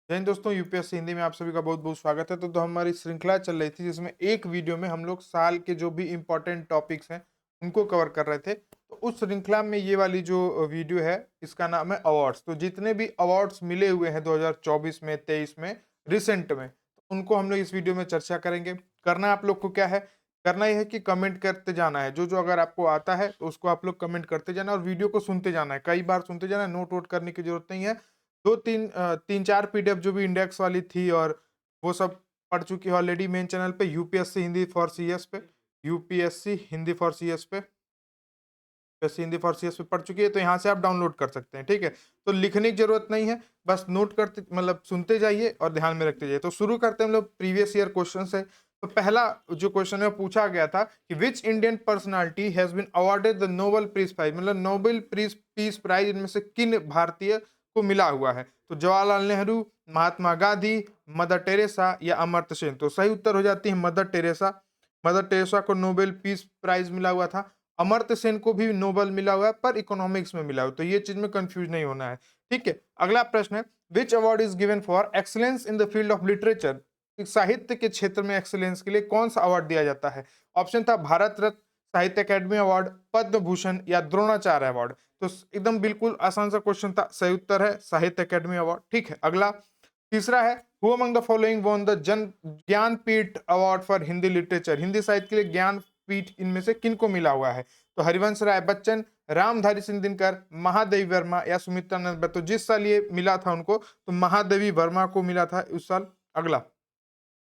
जय हिंद दोस्तों, यूपीएससी हिंदी में आप सभी का बहुत बहुत स्वागत है। तो हमारी श्रृंखला चल रही थी जिसमें एक वीडियो में हम लोग साल के जो भी इम्पोर्टेंट टॉपिक्स हैं उनको कवर कर रहे थे। तो उस श्रृंखला में ये वाली जो वीडियो है इसका नाम है अवार्ड्स। तो जितने भी अवार्ड्स मिले हुए हैं 2024 में, 23 में, रिसेंट में, तो उनको हम लोग इस वीडियो में चर्चा करेंगे। करना आप लोग को क्या है, करना यह है कि कमेंट करते जाना है। जो जो अगर आपको आता है तो उसको आप लोग कमेंट करते जाना और वीडियो को सुनते जाना है, कई बार सुनते जाना है। नोट वोट करने की जरूरत नहीं है। 3-4 पीडीएफ जो भी इंडेक्स वाली थी और वो सब पढ़ चुकी है ऑलरेडी मेन चैनल पे, यूपीएससी हिंदी फॉर सीएस पे, यूपीएससी हिंदी फॉर सीएस पे, यूपीएससी हिंदी फॉर सीएस पे पढ़ चुकी है, तो यहाँ से आप डाउनलोड कर सकते हैं। ठीक है, तो लिखने की जरूरत नहीं है, बस नोट करते मतलब सुनते जाइए और ध्यान में रखते जाइए। तो शुरू करते हैं हम लोग प्रीवियस ईयर क्वेश्चन से। तो पहला जो क्वेश्चन है पूछा गया था कि which Indian personality has been awarded the Nobel Peace Prize, मतलब नोबेल पीस प्राइज इनमें से किन भारतीय को मिला हुआ है। तो जवाहरलाल नेहरू, महात्मा गांधी, मदर टेरेसा या अमर्त्य सेन। तो सही उत्तर हो जाती है मदर टेरेसा। मदर टेरेसा को नोबेल पीस प्राइज मिला हुआ था। अमर्त्य सेन को भी नोबेल मिला हुआ है पर इकोनॉमिक्स में मिला हुआ, तो ये चीज में कंफ्यूज नहीं होना है। ठीक है, अगला प्रश्न है which award is given for excellence in the field of literature. साहित्य के क्षेत्र में एक्सीलेंस के लिए कौन सा अवार्ड दिया जाता है। ऑप्शन था भारत रत्न, साहित्य अकेडमी अवार्ड, पद्म भूषण या द्रोणाचार्य अवार्ड। तो एकदम बिल्कुल आसान सा क्वेश्चन था, सही उत्तर है साहित्य अकेडमी अवार्ड। ठीक है, अगला तीसरा है who among the following won the Jan Jnanpith award for Hindi literature. Hindi साहित्य के लिए ज्ञानपीठ इनमें से किन को मिला हुआ है। तो हरिवंश राय बच्चन, रामधारी सिंह दिनकर, महादेवी वर्मा या सुमित्रा नंद। तो जिस साल ये मिला था उनको, तो महादेवी वर्मा को मिला था उस साल। अगला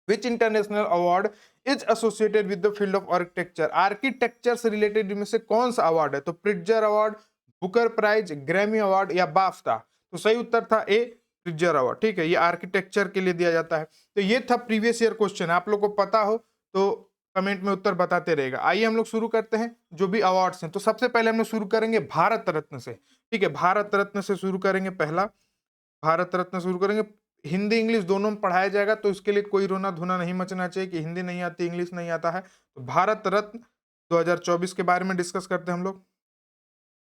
which international award is associated with the field of architecture. Architecture से रिलेटेड इनमें से कौन सा अवार्ड है। तो Pritzker award, Booker Prize, Grammy award या बाफ्टा। तो सही उत्तर था ए, प्रिट्जर अवार्ड। ठीक है, ये आर्किटेक्चर के लिए दिया जाता है। तो ये था प्रीवियस ईयर क्वेश्चन। आप लोग को पता हो तो कमेंट में उत्तर बताते रहेगा। आइए हम लोग शुरू करते हैं जो भी अवार्ड्स हैं। तो सबसे पहले हम लोग शुरू करेंगे भारत रत्न से। ठीक है, भारत रत्न से शुरू करेंगे। पहला भारत रत्न शुरू करेंगे। हिंदी इंग्लिश दोनों में पढ़ाया जाएगा, तो इसके लिए कोई रोना धोना नहीं मचना चाहिए कि हिंदी नहीं आती, इंग्लिश नहीं आता है। तो भारत रत्न 2024 के बारे में डिस्कस करते हैं हम लोग।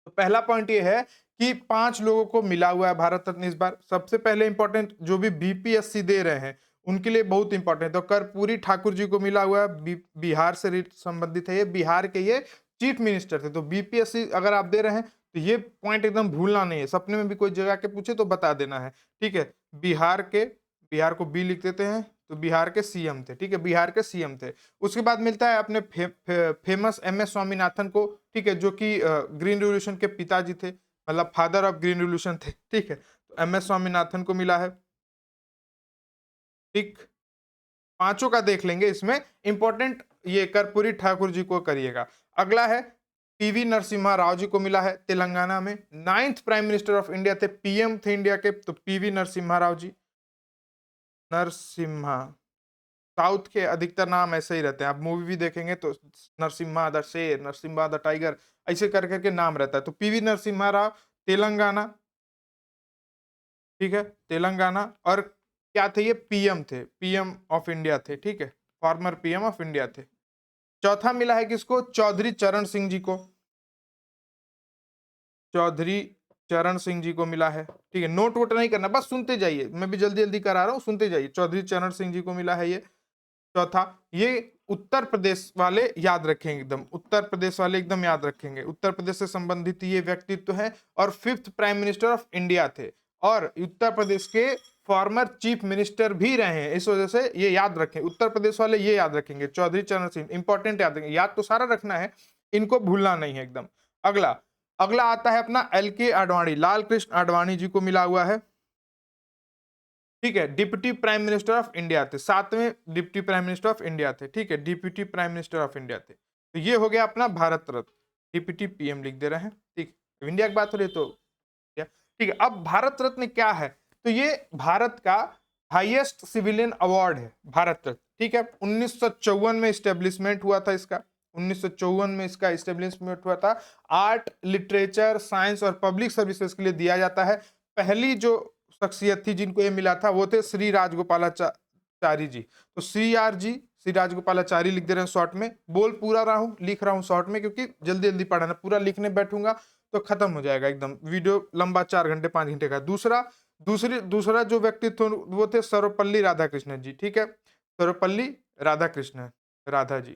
तो पहला पॉइंट ये है कि 5 लोगों को मिला हुआ है भारत रत्न इस बार। सबसे पहले इंपॉर्टेंट जो भी बीपीएससी दे रहे हैं उनके लिए बहुत इंपॉर्टेंट। तो कर्पूरी ठाकुर जी को मिला हुआ है, बिहार से संबंधित है ये, बिहार के ये चीफ मिनिस्टर थे। तो बीपीएससी अगर आप दे रहे हैं तो ये पॉइंट एकदम भूलना नहीं है, सपने में भी कोई जगह के पूछे तो बता देना है। ठीक है, बिहार को बी लिख देते हैं, तो बिहार के सीएम थे। ठीक है, बिहार के सीएम थे। उसके बाद मिलता है अपने फेमस एम एस स्वामीनाथन को। ठीक है, जो कि ग्रीन रिवॉल्यूशन के पिताजी थे, मतलब फादर ऑफ ग्रीन रिवॉल्यूशन थे। ठीक है, तो एम एस स्वामीनाथन को मिला है। ठीक, पांचों का देख लेंगे, इसमें इंपॉर्टेंट ये कर्पूरी ठाकुर जी को करिएगा। अगला है पीवी नरसिम्हा राव जी को मिला है तेलंगाना में। 9th prime minister of India थे, पीएम थे इंडिया के, तो पीवी नरसिम्हा राव जी। नरसिम्हा, साउथ के अधिकतर नाम ऐसे ही रहते हैं, आप मूवी भी देखेंगे तो नरसिम्हा द शेर, नरसिम्हा द टाइगर, ऐसे कर करके नाम रहता है। तो पीवी नरसिम्हा राव, तेलंगाना। ठीक है, तेलंगाना। और क्या थे ये, पीएम थे, पीएम ऑफ इंडिया थे। ठीक है, फॉर्मर पीएम ऑफ इंडिया थे। चौथा मिला है किसको, चौधरी चरण सिंह जी को। चौधरी चरण सिंह जी को मिला है। ठीक है, नोट वोट नहीं करना, बस सुनते जाइए, मैं भी जल्दी जल्दी करा रहा हूँ, सुनते जाइए। चौधरी चरण सिंह जी को मिला है ये। चौथा, ये उत्तर प्रदेश वाले याद रखेंगे एकदम, उत्तर प्रदेश वाले एकदम याद रखेंगे, उत्तर प्रदेश से संबंधित ये व्यक्तित्व है। और 5th prime minister of India थे और उत्तर प्रदेश के फॉर्मर चीफ मिनिस्टर भी रहे हैं, इस वजह से ये याद रखें, उत्तर प्रदेश वाले ये याद रखेंगे। चौधरी चरण सिंह इंपॉर्टेंट याद रखेंगे, याद तो सारा रखना है, इनको भूलना नहीं है एकदम। अगला अगला आता है अपना एल के आडवाणी, लाल कृष्ण आडवाणी जी को मिला हुआ है। ठीक है, deputy prime minister of India थे, 7वें deputy prime minister of India थे। ठीक है, deputy prime minister of India थे। तो ये हो गया अपना भारत रत्न, डिप्टी पीएम लिख दे रहे हैं। ठीक, इंडिया की बात हो रही तो क्या। ठीक है, अब भारत रत्न क्या है, तो ये भारत का हाईएस्ट सिविलियन अवार्ड है, भारत रत्न। ठीक है, 1954 में स्टेब्लिशमेंट हुआ था इसका, 1954 में इसका स्टेब्लिशमेंट हुआ था। आर्ट, लिटरेचर, साइंस और पब्लिक सर्विसेज के लिए दिया जाता है। पहली जो शख्सियत थी जिनको ये मिला था वो थे श्री राजगोपालाचारी जी। तो श्री राजगोपालाचारी लिख दे रहे हैं शॉर्ट में। बोल पूरा रहा हूँ, लिख रहा हूँ शॉर्ट में, क्योंकि जल्दी जल्दी पढ़ाना, पूरा लिखने बैठूंगा तो खत्म हो जाएगा एकदम, वीडियो लंबा 4 घंटे 5 घंटे का। दूसरा, दूसरा जो व्यक्तित्व वो थे सर्वपल्ली राधाकृष्णन जी, ठीक है? सर्वपल्ली राधाकृष्णन, राधा जी,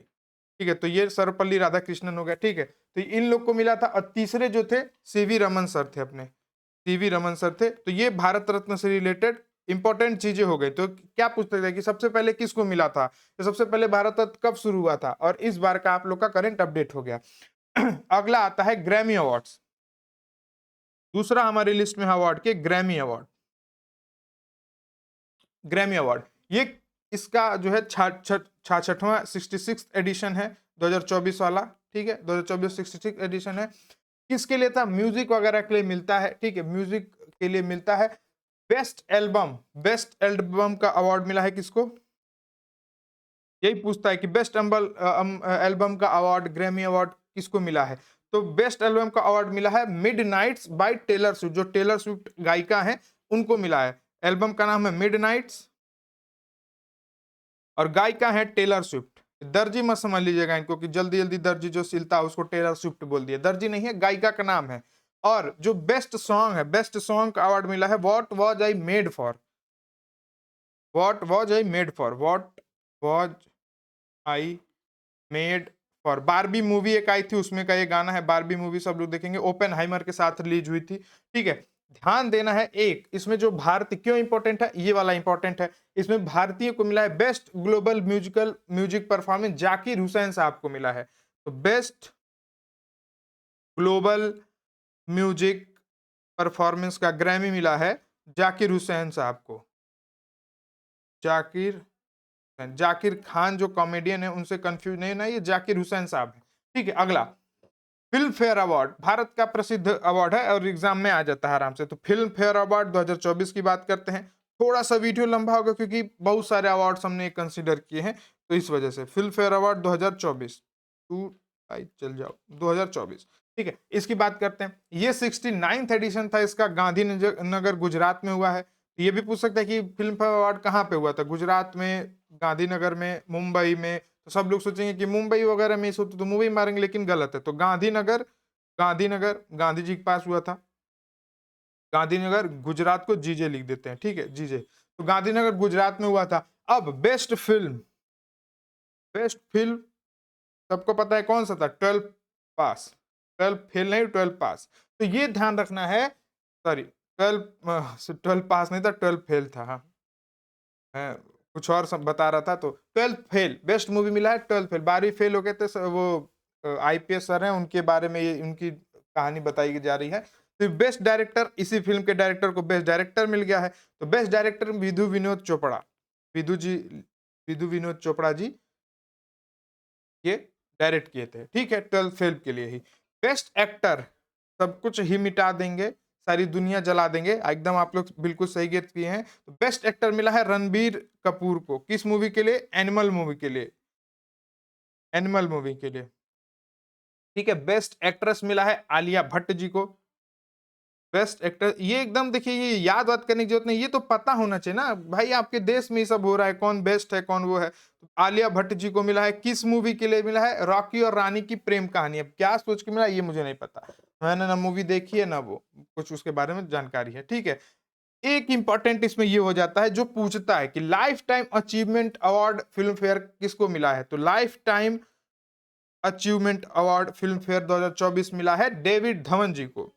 ठीक है? तो ये सर्वपल्ली राधाकृष्णन हो गया, ठीक है? तो इन लोग को मिला था और तीसरे जो थे सीवी रमन सर थे अपने, सीवी रमन सर थे। तो ये भारत रत्न से रिलेटेड इंपॉर्टेंट चीजें हो गई। तो क्या पूछते थे कि सबसे पहले किसको मिला था? तो सबसे पहले भारत रत्न कब शुरू हुआ था? और इस बार का आप लोग का करंट अपडेट हो गया। अगला आता है ग्रैमी अवार्ड्स। दूसरा हमारी लिस्ट में अवार्ड के ग्रैमी अवार्ड। ग्रैमी अवार्ड ये इसका जो है 66वां 66 एडिशन है 2024 वाला, ठीक है? 2024 66 एडिशन है। किसके लिए था? म्यूजिक वगैरह के लिए मिलता है, ठीक है? म्यूजिक के लिए मिलता है। बेस्ट एल्बम का अवार्ड मिला है किसको? यही पूछता है कि बेस्ट एल्बम का अवार्ड, ग्रैमी अवार्ड किसको मिला है? तो बेस्ट एल्बम का अवार्ड मिला है मिडनाइट्स बाय टेलर स्विफ्ट, जो टेलर स्विफ्ट गायिका है उनको मिला है। एल्बम का नाम है मिडनाइट्स और गायिका है टेलर स्विफ्ट। दर्जी मत समझ लीजिएगा इनको कि जल्दी जल्दी दर्जी जो सिलता है उसको टेलर स्विफ्ट बोल दिया, दर्जी नहीं है, गायिका का नाम है। और जो बेस्ट सॉन्ग है, बेस्ट सॉन्ग का अवार्ड मिला है what was I made for. What was I made for, what was I made for. Barbie movie एक आई थी, उसमें का ये गाना है, बारबी मूवी सब लोग देखेंगे, ओपेनहाइमर के साथ रिलीज हुई थी, ठीक है? ध्यान देना है एक इसमें जो भारतीय क्यों इंपॉर्टेंट है, ये वाला इंपॉर्टेंट है। इसमें भारतीय को मिला है best global music performance, Zakir Hussain साहब को मिला है। तो बेस्ट ग्लोबल म्यूजिक परफॉर्मेंस का ग्रैमी मिला है जाकिर हुसैन साहब को। जाकिर जाकिर खान जो कॉमेडियन है उनसे कंफ्यूज नहीं ना, ये जाकिर हुसैन साहब है, ठीक है? अगला फिल्म फेयर अवार्ड, भारत का प्रसिद्ध अवार्ड है और एग्जाम में आ जाता है आराम से। तो फिल्म फेयर अवार्ड 2024 की बात करते हैं। थोड़ा सा वीडियो लंबा होगा क्योंकि बहुत सारे अवार्ड्स हमने कंसीडर किए हैं, तो इस वजह से फिल्म फेयर अवार्ड 2024 टू आई चल जाओ 2024, ठीक है? इसकी बात करते हैं। ये 69th एडिशन था इसका, गांधीनगर गुजरात में हुआ है। ये भी पूछ सकते हैं कि फिल्म फेयर अवार्ड कहाँ पे हुआ था? गुजरात में, गांधीनगर में, मुंबई में। तो सब लोग सोचेंगे कि मुंबई वगैरह में इस होते तो मुंबई मारेंगे, लेकिन गलत है। तो गांधीनगर, गांधीनगर गांधी जी के पास हुआ था। गांधीनगर गुजरात को जीजे लिख देते हैं, ठीक है? जीजे। तो गांधीनगर गुजरात में हुआ था। अब बेस्ट फिल्म सबको पता है कौन सा था? 12 पास। 12 फेल नहीं, 12 पास। तो ये ध्यान रखना है, सॉरी 12 पास नहीं था, 12 फेल था। हाँ, मैं कुछ और सब बता रहा था। तो 12 फेल बेस्ट मूवी मिला है, 12 फेल 12 फेल हो गए थे वो आईपीएस सर हैं, उनके बारे में ये उनकी कहानी बताई जा रही है। फिर बेस्ट डायरेक्टर, इसी फिल्म के डायरेक्टर को बेस्ट डायरेक्टर मिल गया है। तो बेस्ट डायरेक्टर विधु विनोद चोपड़ा, विधु जी, विधु विनोद चोपड़ा जी ये डायरेक्ट किए थे, ठीक है? 12 फिल्म के लिए ही। बेस्ट एक्टर सब कुछ ही मिटा देंगे, सारी दुनिया जला देंगे, एकदम आप लोग बिल्कुल सही गेस किए हैं। तो बेस्ट एक्टर मिला है रणबीर कपूर को, किस मूवी के लिए? एनिमल मूवी के लिए, एनिमल मूवी के लिए, ठीक है? बेस्ट एक्ट्रेस मिला है आलिया भट्ट जी को। बेस्ट एक्टर ये एकदम देखिए, ये याद बात करने की जरूरत नहीं, ये तो पता होना चाहिए ना भाई, आपके देश में ये सब हो रहा है, कौन बेस्ट है कौन वो है। तो आलिया भट्ट जी को मिला है, किस मूवी के लिए मिला है? रॉकी और रानी की प्रेम कहानी। अब क्या सोच के मिला ये मुझे नहीं पता, मैंने ना मूवी देखी है ना वो कुछ उसके बारे में जानकारी है, ठीक है? एक इंपॉर्टेंट इसमें ये हो जाता है जो पूछता है कि life time achievement award film fair किसको मिला है? तो life time achievement award film fair 2024 मिला है डेविड धवन जी को।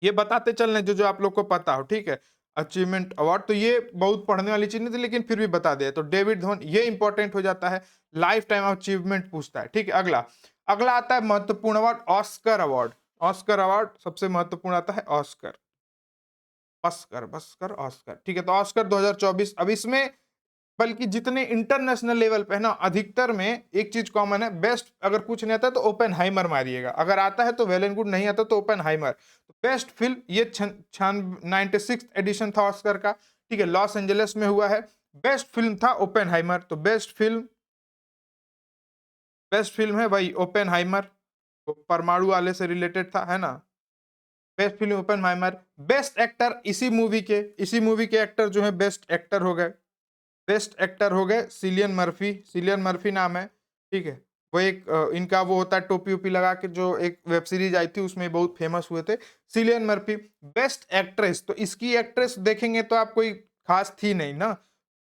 ये बताते चल रहे जो जो आप लोग को पता हो, ठीक है? अचीवमेंट अवार्ड तो ये बहुत पढ़ने वाली चीज नहीं थी, लेकिन फिर भी बता दिया। तो डेविड धवन ये इंपॉर्टेंट हो जाता है, लाइफ टाइम अचीवमेंट पूछता है, ठीक है? अगला अगला आता है महत्वपूर्ण award, Oscar award. Oscar award सबसे महत्वपूर्ण आता है, ऑस्कर, ऑस्कर, ऑस्कर, ऑस्कर, ठीक है? तो ऑस्कर 2024, अब इसमें बल्कि जितने इंटरनेशनल लेवल पे है ना, अधिकतर में एक चीज कॉमन है, बेस्ट अगर कुछ नहीं आता तो ओपेनहाइमर मारिएगा, अगर आता है तो वेल एंड गुड, नहीं आता तो ओपेनहाइमर। तो बेस्ट फिल्म ये 96 एडिशन था ऑस्कर का, ठीक है? लॉस एंजलिस में हुआ है। बेस्ट फिल्म था ओपेनहाइमर। तो बेस्ट फिल्म है भाई ओपेनहाइमर, तो परमाणु वाले से रिलेटेड था, है ना? Best film Oppenheimer. Best actor इसी मूवी के एक्टर जो है बेस्ट एक्टर हो गए, बेस्ट एक्टर हो गए सिलियन मर्फी, सिलियन मर्फी नाम है, ठीक है? वो एक इनका वो होता है टोपी वोपी लगा के, जो एक वेब सीरीज आई थी उसमें बहुत फेमस हुए थे। Cillian Murphy. बेस्ट एक्ट्रेस, तो इसकी एक्ट्रेस देखेंगे तो आप कोई खास थी नहीं ना,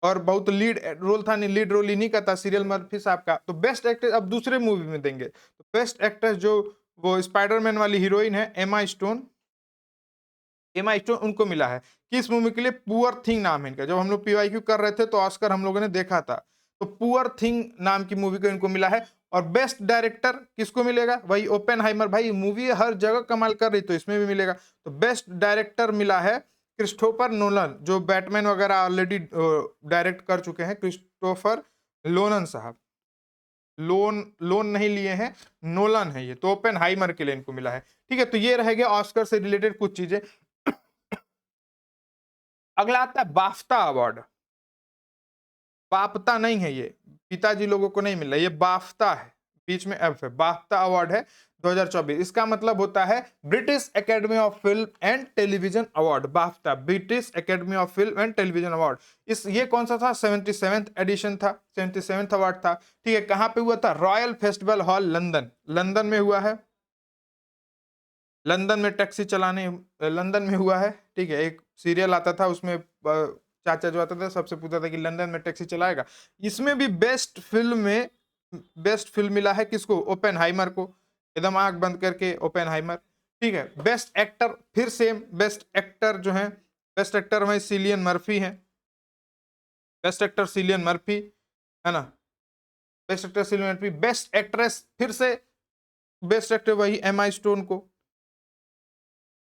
और बहुत लीड रोल था नहीं, लीड रोल इन्हीं का था, सीरियल मर्फी साहब का। तो बेस्ट एक्ट्रेस अब दूसरे मूवी में देंगे, तो बेस्ट एक्ट्रेस जो वो स्पाइडरमैन वाली हीरोइन है एमा स्टोन, एमा स्टोन उनको मिला है। किस मूवी के लिए? पुअर थिंग नाम है इनका। जब हम लोग पीवाईक्यू कर रहे थे तो ऑस्कर हम लोगों ने देखा था, तो पुअर थिंग नाम की मूवी को इनको मिला है। और बेस्ट डायरेक्टर किसको मिलेगा? वही ओपेनहाइमर। भाई मूवी हर जगह कमाल कर रही, तो इसमें भी मिलेगा। तो बेस्ट डायरेक्टर मिला है क्रिस्टोफर नोलन, जो बैटमैन वगैरह ऑलरेडी डायरेक्ट कर चुके हैं, क्रिस्टोफर लोनन साहब। लोन लोन नहीं लिए हैं, नोलन है ये। तो ओपेनहाइमर के लिए इनको मिला है। ठीक है, तो ये रहेगा ऑस्कर से रिलेटेड कुछ चीजें। अगला आता है बाफ्ता अवार्ड। बाफ्ता नहीं है ये, पिताजी लोगों को नहीं मिल रहा, ये बाफ्ता है, बीच में एफ है। बाफ्ता अवार्ड है 2024। इसका मतलब होता है British academy of film and television award. बाफ्ता, British academy of film and television award. इस ये कौन सा था? 77th एडिशन था, 77th अवार्ड था। ठीक है, कहां पे हुआ था? Royal festival hall London, London में हुआ है। लंदन में टैक्सी चलाने, लंदन में हुआ है। ठीक है, एक सीरियल आता था उसमें चाचा जो आता था सबसे पूछता था कि लंदन में टैक्सी चलाएगा। इसमें भी बेस्ट फिल्म में बेस्ट फिल्म मिला है किसको? ओपेनहाइमर को। एकदम आंख बंद करके ओपेनहाइमर। ठीक है, बेस्ट एक्टर फिर सेम, बेस्ट एक्टर जो है, बेस्ट एक्टर वही सिलियन मर्फी है। बेस्ट एक्टर सिलियन मर्फी है ना, best actor Cillian Murphy. Best actress फिर से बेस्ट एक्टर वही एमा स्टोन को।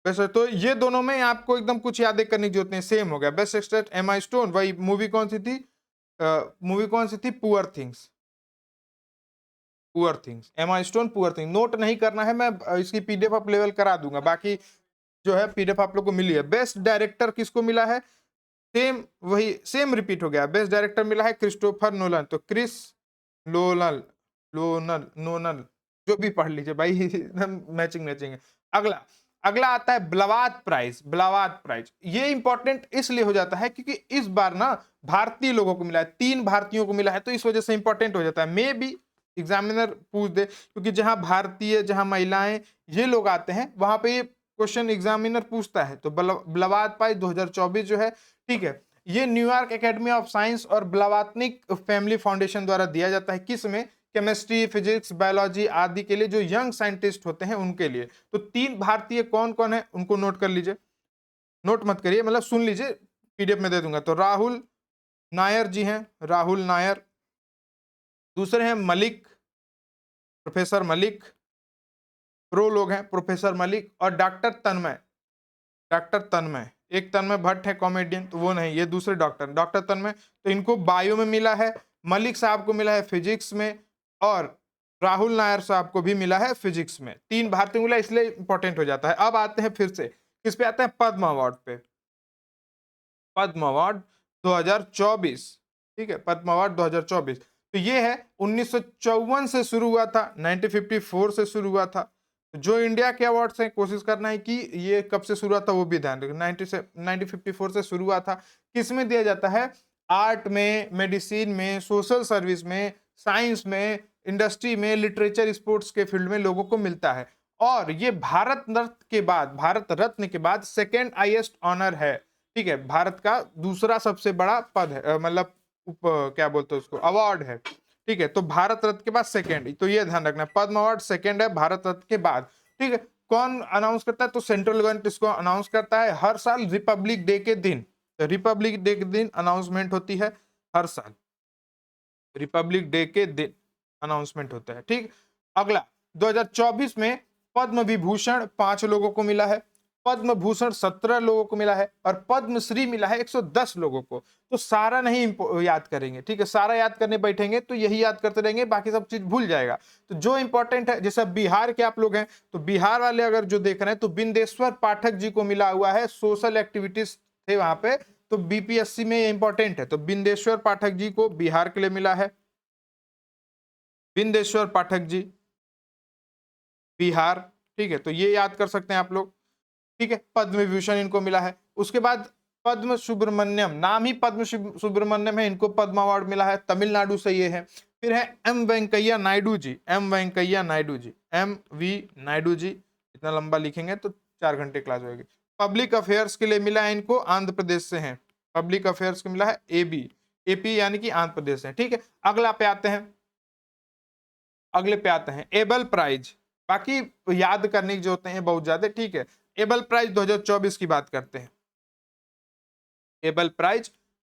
वैसे तो ये दोनों में आपको एकदम कुछ यादें करने की जरूरत नहीं, सेम हो गया। बेस्ट एक्ट्रेस एमा स्टोन, वही मूवी कौन सी थी? मूवी कौन सी थी? Poor things. Poor things, Emma Stone, poor thing. Note नहीं करना है, मैं इसकी पीडीएफ अप लेवल करा दूंगा, बाकी जो है पीडीएफ आप लोग को मिली है। बेस्ट डायरेक्टर किसको मिला है? सेम वही, सेम रिपीट हो गया। बेस्ट डायरेक्टर मिला है क्रिस्टोफर नोलन, तो क्रिस लोनल, लोनल नोनल, जो भी पढ़ लीजिए भाई, मैचिंग मैचिंग है। अगला अगला आता है ब्लावात प्राइज। ब्लावात प्राइज ये इंपॉर्टेंट इसलिए हो जाता है क्योंकि इस बार ना भारतीय लोगों को मिला है, 3 भारतीयों को मिला है, तो इस वजह से इंपॉर्टेंट हो जाता है। मे बी एग्जामिनर पूछ दे, क्योंकि जहां भारतीय, जहां महिलाएं, ये लोग आते हैं, वहां पे ये क्वेश्चन एग्जामिनर पूछता है। तो ब्लावात प्राइज 2024 जो है, ठीक है, ये न्यूयॉर्क एकेडमी ऑफ साइंस और ब्लावात्निक फैमिली फाउंडेशन द्वारा दिया जाता है। किस में? केमिस्ट्री, फिजिक्स, बायोलॉजी आदि के लिए जो यंग साइंटिस्ट होते हैं उनके लिए। तो 3 भारतीय कौन कौन है उनको नोट कर लीजिए, नोट मत करिए, मतलब सुन लीजिए, पीडीएफ में दे दूंगा। तो राहुल नायर जी हैं, राहुल नायर। दूसरे हैं मलिक, प्रोफेसर मलिक। प्रो लोग हैं प्रोफेसर मलिक और डॉक्टर तन्मय। डॉक्टर तन्मय, एक तन्मय भट्ट है कॉमेडियन, तो वो नहीं, ये दूसरे डॉक्टर, डॉक्टर तन्मय। तो इनको बायो में मिला है, मलिक साहब को मिला है फिजिक्स में, और राहुल नायर साहब को भी मिला है फिजिक्स में। 3 भारतीय मिला, इसलिए इंपॉर्टेंट हो जाता है। अब आते हैं फिर से किस पे आते हैं? पद्म अवार्ड पे। पद्म अवार्ड 2024। ठीक है, पद्म अवार्ड 2024। तो ये है 1954 से शुरू हुआ था, 1954 से शुरू हुआ था। जो इंडिया के अवार्ड्स हैं, कोशिश करना है कि ये कब से शुरू हुआ था वो भी ध्यान रखें। 1954 से शुरू हुआ था। किस में दिया जाता है? आर्ट में, मेडिसिन में, सोशल सर्विस में, साइंस में, इंडस्ट्री में, लिटरेचर, स्पोर्ट्स के फील्ड में लोगों को मिलता है। और ये भारत रत्न के बाद, भारत रत्न के बाद सेकेंड हाईएस्ट ऑनर है। ठीक है, भारत का दूसरा सबसे बड़ा पद है, मतलब क्या बोलते हैं उसको, अवार्ड है। ठीक है, तो भारत रत्न के बाद सेकंड, तो ये ध्यान रखना, पद्म अवार्ड सेकंड है भारत रत्न के बाद। ठीक है, कौन अनाउंस करता है? तो सेंट्रल गवर्नमेंट इसको अनाउंस करता है हर साल रिपब्लिक डे के दिन। रिपब्लिक डे के दिन अनाउंसमेंट होती है, हर साल रिपब्लिक डे के दिन अनाउंसमेंट होता है। ठीक, अगला 2024 में पद्म विभूषण 5 लोगों को मिला है, पद्म भूषण 17 लोगों को मिला है, और पद्मश्री मिला है 110 लोगों को। तो सारा नहीं याद करेंगे, ठीक है, सारा याद करने बैठेंगे तो यही याद करते रहेंगे, बाकी सब चीज भूल जाएगा। तो जो इंपॉर्टेंट है, जैसे बिहार के आप लोग हैं, तो बिहार वाले अगर जो देख रहे हैं, तो बिंदेश्वर पाठक जी को मिला हुआ है, सोशल एक्टिविटीज थे वहां पे, तो बीपीएससी में ये इंपॉर्टेंट है। तो बिंदेश्वर पाठक जी को बिहार के लिए मिला है, बिंदेश्वर पाठक जी, बिहार। ठीक है, तो ये याद कर सकते हैं आप लोग। ठीक है, पद्म विभूषण इनको मिला है। उसके बाद पद्म सुब्रमण्यम, नाम ही पद्म सुब्रमण्यम है, इनको पद्म अवार्ड मिला है, तमिलनाडु से ये है। फिर है M Venkaiah Naidu ji, M Venkaiah Naidu ji, M V Naidu ji, इतना लंबा लिखेंगे तो 4 घंटे क्लास होगी। पब्लिक अफेयर्स के लिए मिला है इनको, आंध्र प्रदेश से हैं। पब्लिक अफेयर्स को मिला है एबी, एपी यानी कि आंध्र प्रदेश से, ठीक है। अगला पे आते हैं, अगले पे आते हैं एबल प्राइज। बाकी याद करने की जो होते हैं बहुत ज्यादा, ठीक है। एबल प्राइज 2024 की बात करते हैं, एबल प्राइज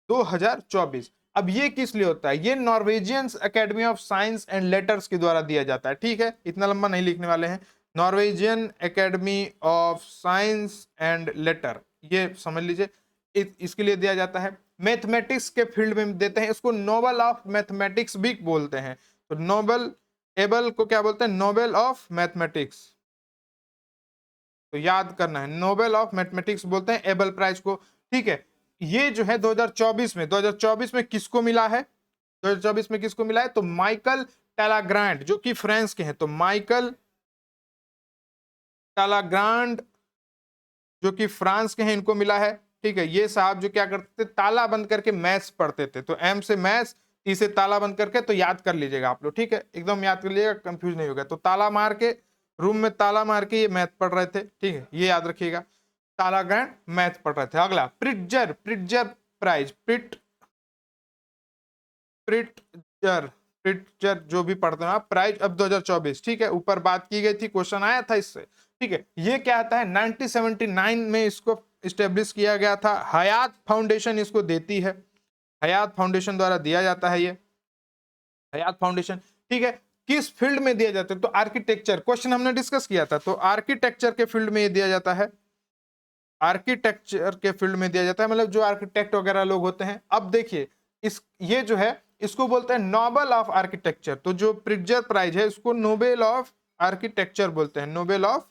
2024। अब ये किस लिए होता है? ये Norwegians academy of science and letters के द्वारा दिया जाता है, ठीक है। इतना लंबा नहीं लिखने वाले हैं। Norwegian academy of science and later, ये समझ लीजिए, इसके लिए दिया जाता है। मैथमेटिक्स के फील्ड में देते हैं, इसको नोबल ऑफ मैथमेटिक्स भी बोलते हैं। तो नोबल, एबल को क्या बोलते हैं? Nobel of mathematics. तो याद करना है, नोबेल ऑफ मैथमेटिक्स बोलते हैं एबल प्राइज को, ठीक है। ये जो है 2024 में किसको मिला है? 2024 में किसको मिला है? तो माइकल टैलाग्रांड, जो कि फ्रांस के हैं। तो माइकल टैलाग्रांड जो कि फ्रांस के हैं, इनको मिला है, ठीक है। ये साहब जो क्या करते थे, ताला बंद करके मैथ्स पढ़ते थे। तो एम से मैथ्स, टी से ताला बंद करके, तो याद कर लीजिएगा आप लोग, ठीक है, एकदम याद कर लीजिएगा, कंफ्यूज नहीं होगा। तो ताला मार के, रूम में ताला मार के ये मैथ पढ़ रहे थे, ठीक है, ये याद रखिएगा, ताला ग्रैंड मैथ पढ़ रहे थे। अगला Pritzker, Pritzker prize, Pritzker, Pritzker जो भी पढ़ते हैं आप, प्राइज अब 2024, ठीक है। ऊपर बात की गई थी, क्वेश्चन आया था इससे, ठीक है। ये क्या आता है? 1979 में इसको स्टेब्लिश किया गया था। हयात फाउंडेशन इसको देती है, हयात फाउंडेशन द्वारा दिया जाता है ये, हयात फाउंडेशन, ठीक है। किस फील्ड में दिया जाता है? तो आर्किटेक्चर, क्वेश्चन हमने डिस्कस किया था। तो आर्किटेक्चर के फील्ड में ये दिया जाता है, आर्किटेक्चर के फील्ड में दिया जाता है, मतलब जो आर्किटेक्ट वगैरह लोग होते हैं। अब देखिए, इस ये जो है इसको बोलते हैं नोबेल ऑफ आर्किटेक्चर। तो जो प्रिट्जर प्राइज है इसको नोबेल ऑफ आर्किटेक्चर बोलते हैं, नोबेल ऑफ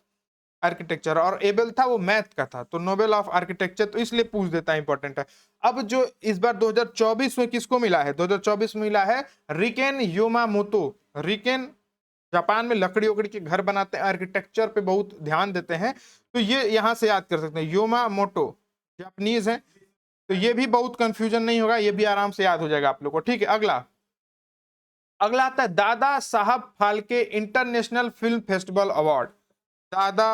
आर्किटेक्चर। और एबल था वो मैथ का था, तो नोबेल ऑफ आर्किटेक्चर, तो इसलिए पूछ देता है, इंपॉर्टेंट है। अब जो इस बार 2024 में किसको मिला है? 2024 में मिला है रिकेन योमामोतो। रिकेन जापान में लकड़ी उकड़ी के घर बनाते हैं, आर्किटेक्चर पे बहुत ध्यान देते हैं, तो ये यहां से याद कर सकते हैं। योमामोटो जापानीज है, तो ये भी बहुत कंफ्यूजन नहीं होगा, ये भी आराम से याद हो जाएगा आप लोग को, ठीक है। अगला, अगला आता है Dada Saheb Phalke international film festival award. Dada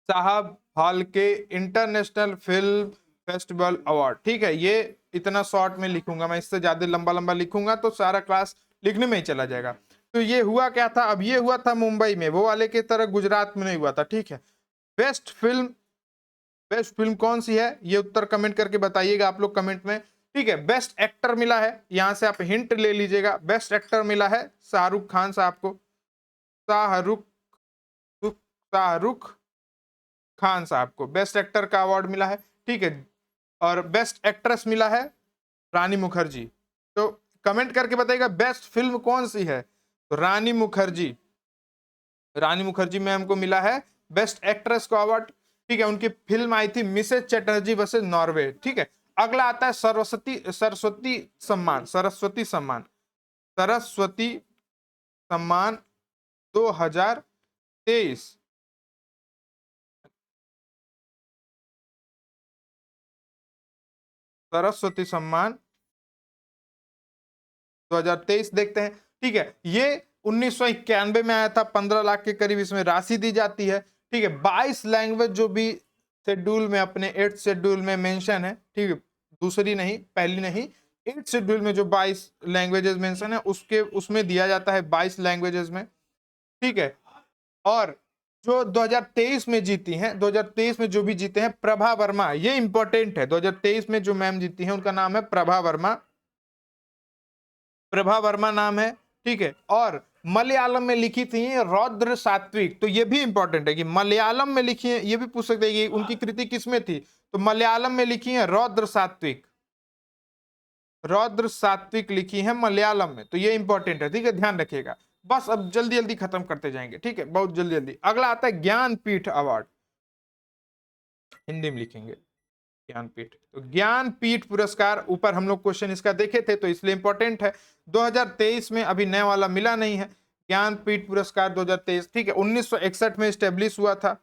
Saheb Phalke international film festival award, ठीक है। ये इतना शॉर्ट में लिखूंगा मैं, इससे ज्यादा लंबा लंबा लिखूंगा तो सारा क्लास लिखने में ही चला जाएगा। तो ये हुआ क्या था? अब ये हुआ था मुंबई में, वो वाले की तरह गुजरात में नहीं हुआ था, ठीक है। बेस्ट फिल्म, बेस्ट फिल्म कौन सी है? ये उत्तर कमेंट करके बताइएगा आप लोग कमेंट में, ठीक है। बेस्ट एक्टर मिला है, यहां से आप हिंट ले लीजिएगा, बेस्ट एक्टर मिला है शाहरुख खान साहब को, शाहरुख, शाहरुख खान साहब को बेस्ट एक्टर का अवार्ड मिला है, ठीक है। और बेस्ट एक्ट्रेस मिला है रानी मुखर्जी। तो कमेंट करके बताइएगा बेस्ट फिल्म कौन सी है? तो रानी मुखर्जी, रानी मुखर्जी मैम को मिला है बेस्ट एक्ट्रेस का अवार्ड, ठीक है। उनकी फिल्म आई थी मिसेज चटर्जी वर्सेस नॉर्वे, ठीक है। अगला आता है सरस्वती, सरस्वती सम्मान, सरस्वती सम्मान, सरस्वती सम्मान 2023, सरस्वती सम्मान 2023 देखते हैं, ठीक है। ये 1991 में आया था, 15 लाख के करीब इसमें राशि दी जाती है, ठीक है। 22 लैंग्वेज जो भी शेड्यूल में, अपने 8th शेड्यूल में मेंशन है, ठीक है, दूसरी नहीं, पहली नहीं, 8th शेड्यूल में जो 22 लैंग्वेजेस मेंशन है उसके, उसमें दिया जाता है 22 लैंग्वेजेस में, ठीक है। और जो 2023 में जीती हैं, 2023 में जो भी जीते हैं, प्रभा वर्मा, ये इंपॉर्टेंट है, 2023 में जो मैम जीती हैं उनका नाम है प्रभा वर्मा, प्रभा वर्मा नाम है, ठीक है। और मलयालम में लिखी थी रौद्र सात्विक, तो ये भी इंपॉर्टेंट है कि मलयालम में लिखी है, ये भी पूछ सकते हैं कि उनकी कृति किसमें थी, तो मलयालम में लिखी है रौद्र सात्विक, रौद्र सात्विक लिखी है मलयालम में, तो ये इंपॉर्टेंट है, ठीक है, ध्यान रखिएगा। बस अब जल्दी जल्दी खत्म करते जाएंगे, ठीक है, बहुत जल्दी जल्दी। अगला आता है ज्ञानपीठ अवार्ड, हिंदी में लिखेंगे ज्ञानपीठ। तो ज्ञानपीठ पुरस्कार, ऊपर हम लोग क्वेश्चन इसका देखे थे तो इसलिए इंपॉर्टेंट है। 2023 में अभी नया वाला मिला नहीं है, ज्ञानपीठ पुरस्कार 2023, ठीक है। 1961 में स्टेब्लिश हुआ था,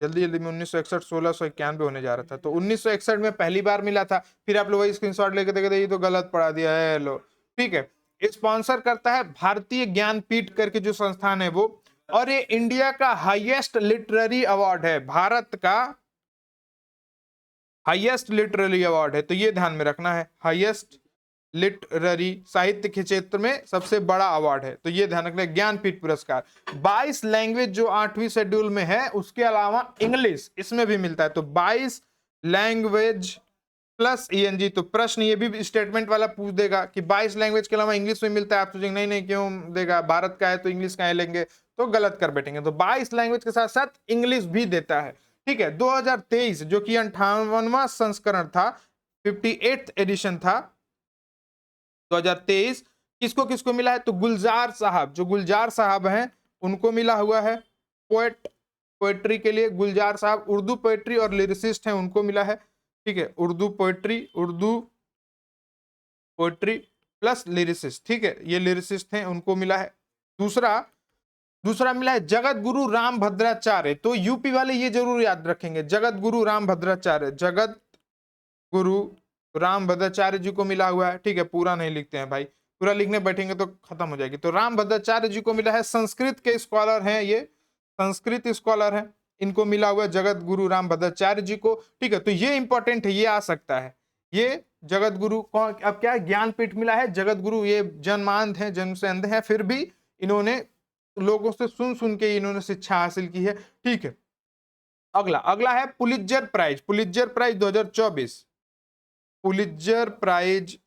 जल्दी जल्दी में 1961 1691 होने जा रहा था, तो 1961 में पहली बार मिला था। फिर आप लोग वही स्क्रीनशॉट लेके देखे, ये तो गलत पढ़ा दिया है, लो ठीक है। स्पॉन्सर करता है भारतीय ज्ञानपीठ करके जो संस्थान है वो, और ये इंडिया का हाईएस्ट लिटरेरी अवार्ड है, भारत का हाईएस्ट लिटरेरी अवार्ड है, तो ये ध्यान में रखना है, हाईएस्ट लिटरेरी साहित्य के क्षेत्र में सबसे बड़ा अवार्ड है, तो ये ध्यान रखना है। ज्ञानपीठ पुरस्कार 22 लैंग्वेज जो 8वीं शेड्यूल में है, उसके अलावा इंग्लिश इसमें भी मिलता है, तो 22 लैंग्वेज प्लस ईएनजी। तो प्रश्न ये भी स्टेटमेंट वाला पूछ देगा कि 22 लैंग्वेज के अलावा इंग्लिश में मिलता है, आप सोचेंगे नहीं नहीं क्यों देगा, भारत का है तो इंग्लिश का लेंगे, तो गलत कर बैठेंगे। तो 22 लैंग्वेज के साथ साथ इंग्लिश भी देता है, ठीक है। 2023 जो कि 58वां संस्करण था, 58th एडिशन था 2023, किसको किसको मिला है, तो गुलजार साहब, जो गुलजार साहब हैं उनको मिला हुआ है, पोएट्री के लिए गुलजार साहब, उर्दू पोएट्री और लिरिसिस्ट हैं उनको मिला है, ठीक है। उर्दू पोएट्री प्लस लिरिसिस्ट, ठीक है, ये लिरिसिस्ट हैं उनको मिला है। दूसरा मिला है जगत गुरु राम भद्राचार्य, तो यूपी वाले ये जरूर याद रखेंगे, जगत गुरु राम भद्राचार्य, जगत गुरु राम भद्राचार्य जी को मिला हुआ है, ठीक है। पूरा नहीं लिखते हैं भाई, पूरा लिखने बैठेंगे तो खत्म हो जाएगी। तो राम भद्राचार्य जी को मिला है, संस्कृत के स्कॉलर हैं ये, संस्कृत स्कॉलर हैं, इनको मिला हुआ है जगत गुरु राम भद्राचार्य जी को, ठीक है। तो ये इंपॉर्टेंट है, ये आ सकता है, ये जगत गुरु कौन, अब क्या है, ज्ञानपीठ मिला है जगत गुरु, ये जन्मांध हैं, जन्म से अंध हैं, फिर भी इन्होंने लोगों से सुन सुन के इन्होंने शिक्षा हासिल की है, ठीक है। अगला है Pulitzer Prize, Pulitzer Prize 2024, Pulitzer Prize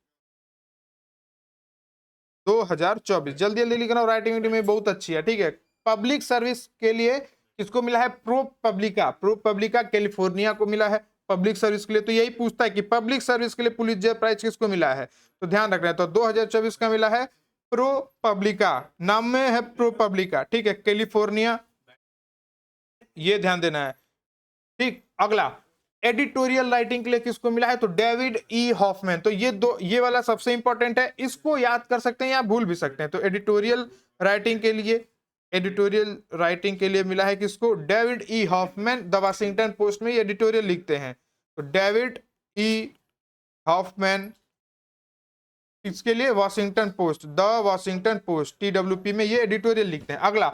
2024, जल्दी जल्दी लिख रहा हूं, राइटिंग में बहुत अच्छी है, ठीक है। पब्लिक सर्विस के लिए किसको मिला है, प्रो पब्लिका कैलिफोर्निया को मिला है पब्लिक सर्विस के लिए। तो यही पूछता है कि पब्लिक सर्विस के लिए पुलित्जर प्राइज किसको मिला है, तो ध्यान रखना है। तो 2024 का मिला है प्रो पब्लिका, नाम में है प्रो पब्लिका, ठीक है, कैलिफोर्निया, ये ध्यान देना है, ठीक। अगला एडिटोरियल राइटिंग के लिए किसको मिला है, तो डेविड ई हॉफमैन। तो ये वाला सबसे इंपॉर्टेंट है, इसको याद कर सकते हैं या भूल भी सकते हैं। तो एडिटोरियल राइटिंग के लिए मिला है किसको, David E Hoffman, the Washington Post में ये एडिटोरियल लिखते हैं। तो डेविड ई हॉफमैन इसके लिए Washington post, the Washington post TWP में ये एडिटोरियल लिखते हैं। अगला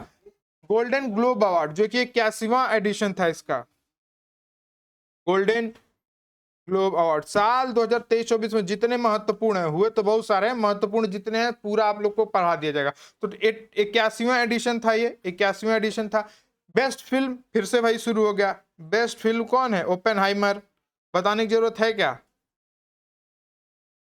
गोल्डन ग्लोब अवार्ड, जो कि 81वां एडिशन था इसका, गोल्डन ग्लोब अवार्ड साल 2023-24 में जितने महत्वपूर्ण हुए, तो बहुत सारे महत्वपूर्ण जितने हैं पूरा आप लोग को पढ़ा दिया जाएगा। तो 81वां एडिशन था, ये 81वां एडिशन था। बेस्ट फिल्म फिर से भाई शुरू हो गया, बेस्ट फिल्म कौन है, ओपेनहाइमर, बताने की जरूरत है क्या,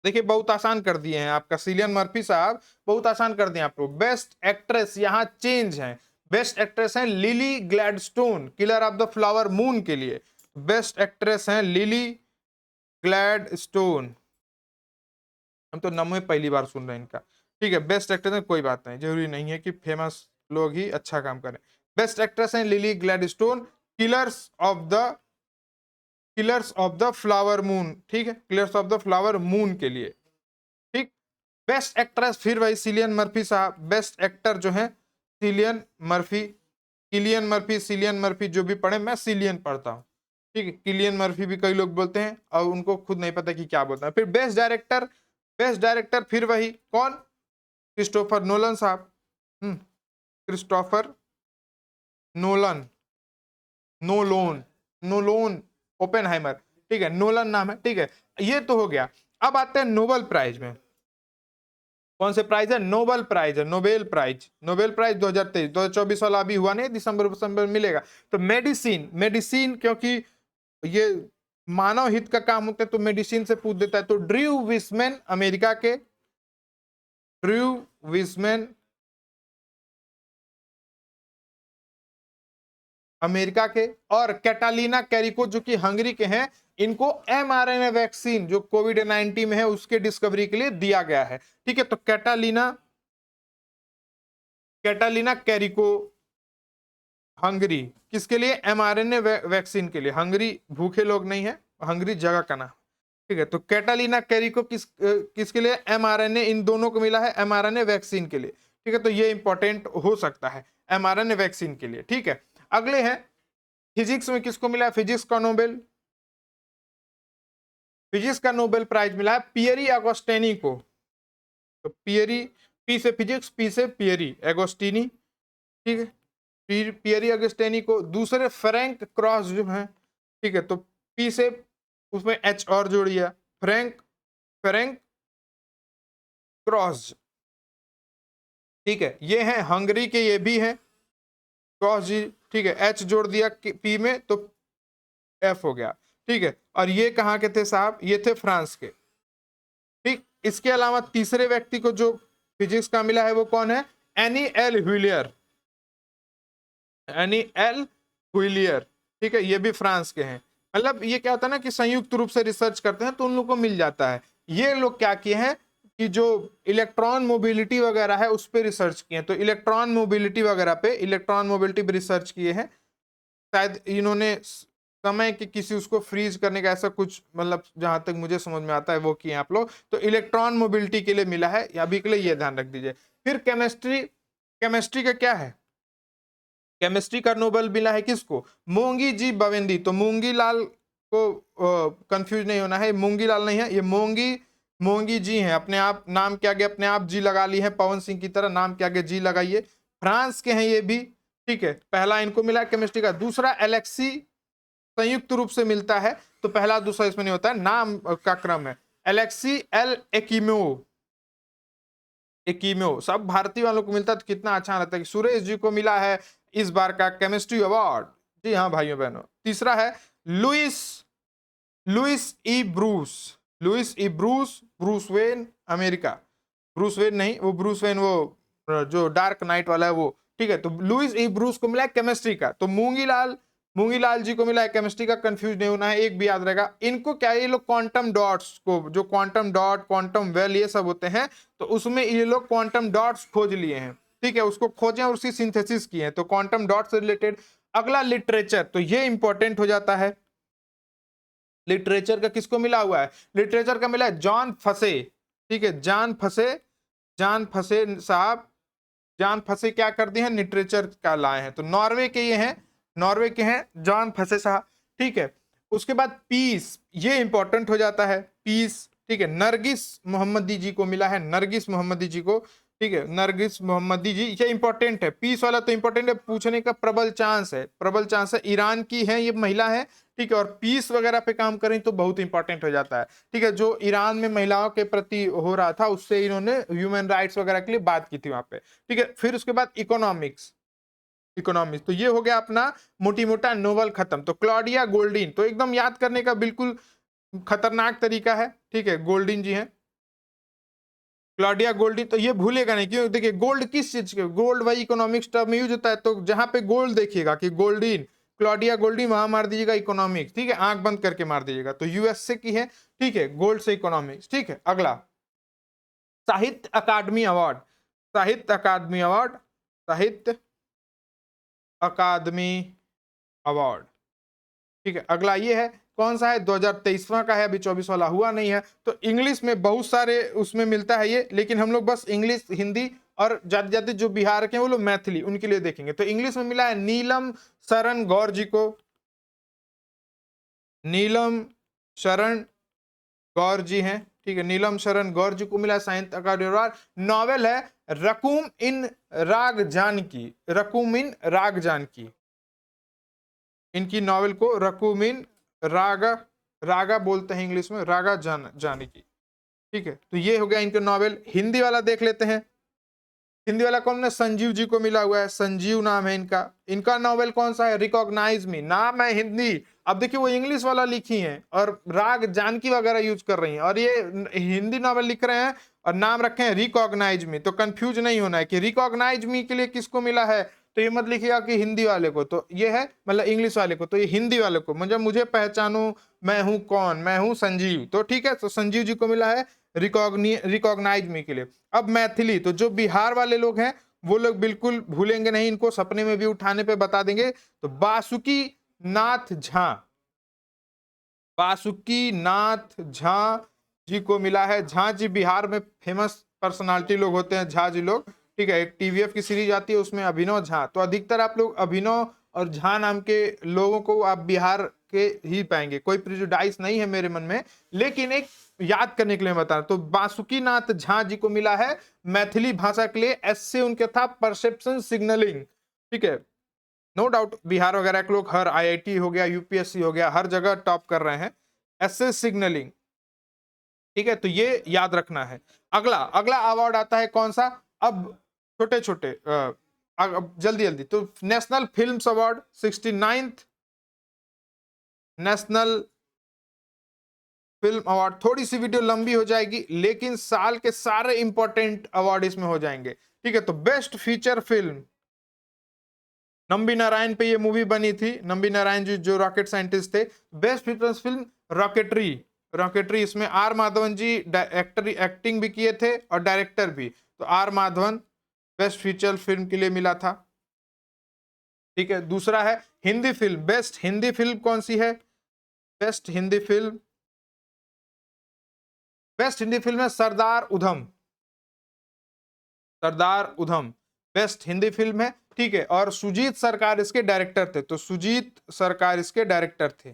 देखिए बहुत आसान कर दिए हैं आपका सिलियन मर्फी साहब, बहुत आसान कर दिए आपको। बेस्ट एक्ट्रेस यहाँ चेंज है, बेस्ट एक्ट्रेस है lily Gladstone, killer of the flower moon के लिए बेस्ट एक्ट्रेस हैं लिली ग्लैडस्टोन, हम तो नाम में पहली बार सुन रहे हैं इनका, ठीक है। बेस्ट एक्ट्रेस है, कोई बात नहीं, जरूरी नहीं है कि फेमस लोग ही अच्छा काम करें। बेस्ट एक्ट्रेस हैं lily Gladstone, killers of the flower moon, ठीक है, killers of the flower moon के लिए, ठीक। बेस्ट एक्ट्रेस फिर वही सिलियन मर्फी साहब, बेस्ट एक्टर जो है सिलियन मर्फी जो भी पढ़े, मैं सिलियन पढ़ता हूँ, ठीक है। किलियन मर्फी भी कई लोग बोलते हैं और उनको खुद नहीं पता कि क्या बोलता है। फिर बेस्ट डायरेक्टर फिर वही कौन, क्रिस्टोफर नोलन साहब, क्रिस्टोफर नोलोन ओपेनहाइमर, ठीक है, नोलन नाम है, ठीक है। ये तो हो गया। अब आते हैं नोबेल प्राइज में, कौन से प्राइज है, नोबेल प्राइज 2023, 2024 वाला अभी हुआ नहीं, दिसंबर मिलेगा। तो मेडिसिन क्योंकि ये मानव हित का काम होता है तो मेडिसिन से पूछ देता है। तो ड्रू विस्मैन अमेरिका के और कैटालिना कैरिको जो कि हंगरी के हैं, इनको mRNA वैक्सीन जो कोविड-19 में है उसके डिस्कवरी के लिए दिया गया है, ठीक है। तो कैटालिना कैरिको हंगरी, किसके लिए, mRNA वैक्सीन के लिए। हंगरी भूखे लोग नहीं है, हंगरी जगह का नाम, ठीक है। तो कैटालिना कैरिको किसके लिए, mRNA, इन दोनों को मिला है mRNA वैक्सीन के लिए, ठीक है। तो ये इंपॉर्टेंट हो सकता है mRNA वैक्सीन के लिए, ठीक है। अगले हैं फिजिक्स में किसको मिला है फिजिक्स का नोबेल? फिजिक्स का नोबेल प्राइज मिला है पियरी अगोस्टेनी को। तो पियरी, पी से फिजिक्स, पी से पियरी एगोस्टिनी, ठीक है, पियरी अगस्टेनी को। दूसरे फ्रैंक क्रॉस जो है, ठीक है, तो पी से उसमें एच और जोड़ दिया, फ्रैंक, फ्रैंक क्रॉस, ठीक है, ये हैं हंगरी के, ये भी हैं क्रॉस जी, ठीक है, एच जोड़ दिया पी में तो एफ हो गया, ठीक है। और ये कहाँ के थे साहब? ये थे फ्रांस के, ठीक। इसके अलावा तीसरे व्यक्ति को जो फिजिक्स का मिला है वो कौन है? एनी एल व्हीलियर, एनी एल व्हीलियर, ठीक है, ये भी फ्रांस के हैं। मतलब ये क्या होता है ना कि संयुक्त रूप से रिसर्च करते हैं तो उन लोग को मिल जाता है। ये लोग क्या किए हैं कि जो इलेक्ट्रॉन मोबिलिटी वगैरह है उस पर रिसर्च किए हैं, तो इलेक्ट्रॉन मोबिलिटी वगैरह पे, इलेक्ट्रॉन मोबिलिटी पे रिसर्च किए हैं। शायद इन्होंने समय के किसी उसको फ्रीज करने का ऐसा कुछ, मतलब जहां तक मुझे समझ में आता है वो किए आप लोग। तो इलेक्ट्रॉन मोबिलिटी के लिए मिला है, अभी के लिए ये ध्यान रख दीजिए। फिर केमिस्ट्री, केमिस्ट्री का क्या है? केमिस्ट्री का नोबेल मिला है किसको? मोंगी जी बवेंदी। तो मूंगी लाल को कंफ्यूज नहीं होना है, मूंगी लाल नहीं है, ये मोंगी, मोंगी जी हैं। अपने आप नाम के आगे अपने आप जी लगा ली है, पवन सिंह की तरह नाम के आगे जी लगाइए। फ्रांस के हैं ये भी, ठीक है। पहला इनको मिला केमिस्ट्री का। दूसरा एलेक्सी, संयुक्त रूप से मिलता है तो पहला दूसरा इसमें नहीं होता है, नाम का क्रम है। एलेक्सी एल एकिमो, एकिमो सब भारतीय वालों को मिलता है तो कितना अच्छा रहता है कि सुरेश जी को मिला है इस बार का केमिस्ट्री अवार्ड। जी हाँ भाइयों बहनों। तीसरा है Louis, Louis E Brus, Louis E Brus, Bruce Wayne America, Bruce Wayne नहीं, वो ब्रूस वेन वो जो डार्क नाइट वाला है वो, ठीक है। तो लुइस ई ब्रूस को मिला है केमिस्ट्री का। तो मूंगीलाल, मूंगीलाल जी को मिला है केमिस्ट्री का, कंफ्यूज नहीं होना है, एक भी याद रहेगा। इनको क्या है, ये लोग क्वांटम डॉट्स को, जो क्वांटम डॉट, क्वांटम वेल ये सब होते हैं, तो उसमें ये लोग क्वांटम डॉट्स खोज लिए हैं, ठीक है, उसको खोजे और उसकी सिंथेसिस की है, तो क्वांटम डॉट से रिलेटेड। अगला लिटरेचर, तो ये इंपॉर्टेंट हो जाता है। लिटरेचर का किसको मिला हुआ है? लिटरेचर का मिला है जॉन फसे, ठीक है, जॉन फसे, जॉन फसे साहब, जॉन फसे क्या कर दिए हैं, लिटरेचर का लाए हैं, तो नॉर्वे के ये हैं, नॉर्वे के हैं जॉन फसे साहब, ठीक है। उसके बाद पीस, ये इंपॉर्टेंट हो जाता है, पीस, ठीक है, नरगिस मोहम्मदी जी को मिला है, नरगिस मोहम्मदी जी को, ठीक है, नरगिस मोहम्मदी जी, ये इंपॉर्टेंट है। पीस वाला तो इंपॉर्टेंट है, पूछने का प्रबल चांस है, प्रबल चांस है। ईरान की है ये महिला है, ठीक है, और पीस वगैरह पे काम करें तो बहुत इंपॉर्टेंट हो जाता है, ठीक है। जो ईरान में महिलाओं के प्रति हो रहा था उससे इन्होंने ह्यूमन राइट्स वगैरह के लिए बात की थी वहां पे, ठीक है। फिर उसके बाद इकोनॉमिक्स, इकोनॉमिक्स, तो ये हो गया अपना मोटी मोटा नोवेल खत्म। तो क्लॉडिया गोल्डिन तो एकदम याद करने का बिल्कुल खतरनाक तरीका है, ठीक है, गोल्डिन जी हैं, क्लॉडिया गोल्डिन। तो ये भूलेगा नहीं, क्यों? देखिए गोल्ड किस चीज के, गोल्ड वही इकोनॉमिक्स टर्म में यूज होता है, तो जहां पे गोल्ड देखिएगा कि गोल्डिन, क्लॉडिया गोल्डिन, वहां मार दीजिएगा इकोनॉमिक्स, ठीक है, आंख बंद करके मार दीजिएगा। तो यूएसए की है, ठीक है, गोल्ड से इकोनॉमिक्स, ठीक है। अगला साहित्य अकादमी अवार्ड, साहित्य अकादमी अवार्ड, साहित्य अकादमी अवार्ड, ठीक है। अगला ये है, कौन सा है? 2023वां का है, अभी 24 वाला हुआ नहीं है। तो इंग्लिश में बहुत सारे उसमें मिलता है ये, लेकिन हम लोग बस इंग्लिश, हिंदी और ज्यादा ज्यादा जो बिहार के हैं वो लोग मैथिली, उनके लिए देखेंगे। तो इंग्लिश में मिला है नीलम शरण गौर जी को, नीलम शरण गौर जी हैं, ठीक है, नीलम शरण गौर जी को मिला साहित्य अकादमी अवार्ड। नॉवेल है रकूम इन राग जानकी, रकूम इन राग जानकी, इनकी नॉवेल को रकूम इन रागा, रागा बोलते हैं इंग्लिश में, रागा जाने की, ठीक है। तो ये हो गया इनके नॉवेल। हिंदी वाला देख लेते हैं, हिंदी वाला कौन है? संजीव जी को मिला हुआ है, संजीव नाम है इनका। इनका नॉवेल कौन सा है? रिकॉग्नाइज मी, नाम है हिंदी। अब देखिए वो इंग्लिश वाला लिखी हैं और राग जानकी वगैरह यूज कर रही हैं, और ये हिंदी नॉवेल लिख रहे हैं और नाम रखे हैं रिकॉग्नाइज मी। तो कंफ्यूज नहीं होना है कि रिकॉग्नाइज मी के लिए किसको मिला है, तो ये मत लिखिएगा कि हिंदी वाले को, तो ये है मतलब इंग्लिश वाले को, तो ये हिंदी वाले को, मतलब मुझे पहचानो मैं हूं कौन, मैं हूं संजीव, तो ठीक है। तो संजीव जी को मिला है रिकॉग्नाइज मी के लिए। अब मैथिली, तो जो बिहार वाले लोग हैं वो लोग बिल्कुल भूलेंगे नहीं, इनको सपने में भी उठाने पे बता देंगे। तो बासुकी नाथ झा, बासुकी नाथ झा जी को मिला है। झा जी बिहार में फेमस पर्सनालिटी लोग होते हैं, झा जी लोग, ठीक है। एक टीवीएफ की सीरीज आती है उसमें अभिनव झा, तो अधिकतर आप लोग अभिनव और झा नाम के लोगों को आप बिहार के ही पाएंगे, कोई प्रिजुडाइज नहीं है मेरे मन में, लेकिन एक याद करने के लिए बता रहा। तो बासुकीनाथ झा जी को मिला है मैथिली भाषा के लिए, एससे उनके था परसेप्शन सिग्नलिंग। ठीक है, नो डाउट बिहार वगैरह के लोग, हर आईआईटी हो गया, यूपीएससी हो गया, हर जगह टॉप कर रहे हैं, एससे सिग्नलिंग। ठीक है, तो ये याद रखना है। अगला अगला अवार्ड आता है कौन सा, अब छोटे छोटे जल्दी जल्दी। तो national films award, 69th national film award. थोड़ी सी वीडियो लंबी हो जाएगी, लेकिन साल के सारे इंपॉर्टेंट अवार्ड इसमें हो जाएंगे। ठीक है, तो best feature film, Nambi Narayan पे ये मूवी बनी थी, नंबी नारायण जी जो रॉकेट साइंटिस्ट थे। Best feature film Rocketry, Rocketry इसमें आर माधवन जी एक्टिंग भी किए थे और डायरेक्टर भी, तो R Madhavan best feature film के लिए मिला था। ठीक है, दूसरा है Hindi film, best Hindi film कौन सी है, best Hindi film, best Hindi film है सरदार उधम, सरदार उधम बेस्ट हिंदी फिल्म है। ठीक है, और सुजीत सरकार इसके डायरेक्टर थे, तो सुजीत सरकार इसके डायरेक्टर थे,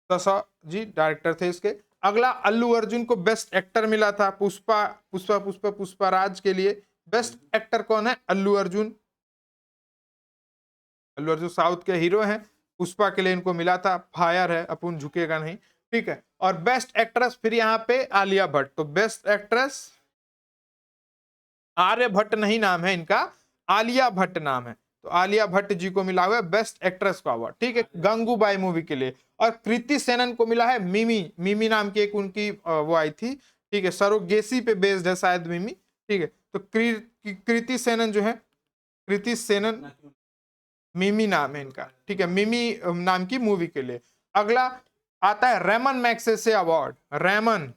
दसा जी डायरेक्टर थे इसके। अगला अल्लू अर्जुन को बेस्ट एक्टर मिला था, पुष्पा पुष्पा पुष्पा पुष्पा राज के लिए बेस्ट एक्टर कौन है, अल्लू अर्जुन। अल्लू अर्जुन साउथ के हीरो हैं, पुष्पा के लिए इनको मिला था, फायर है, अपन झुकेगा नहीं। ठीक है, और बेस्ट एक्ट्रेस फिर यहाँ पे आलिया भट्ट, तो बेस्ट एक्ट्रेस आर्य भट्ट नहीं नाम है इनका, आलिया भट्ट नाम है, तो आलिया भट्ट जी को मिला हुआ है बेस्ट एक्ट्रेस का अवार्ड। ठीक है, गंगूबाई मूवी के लिए। और कृति सेनन को मिला है मिमी, मिमी नाम की एक उनकी वो आई थी। ठीक है, सरोगेसी पे बेस्ड है शायद मिमी। ठीक है, तो कृति सेनन जो है, कृति सेनन, मिमी नाम है इनका। ठीक है, मिमी नाम की मूवी के लिए। अगला आता है Ramon Magsaysay award, Ramon,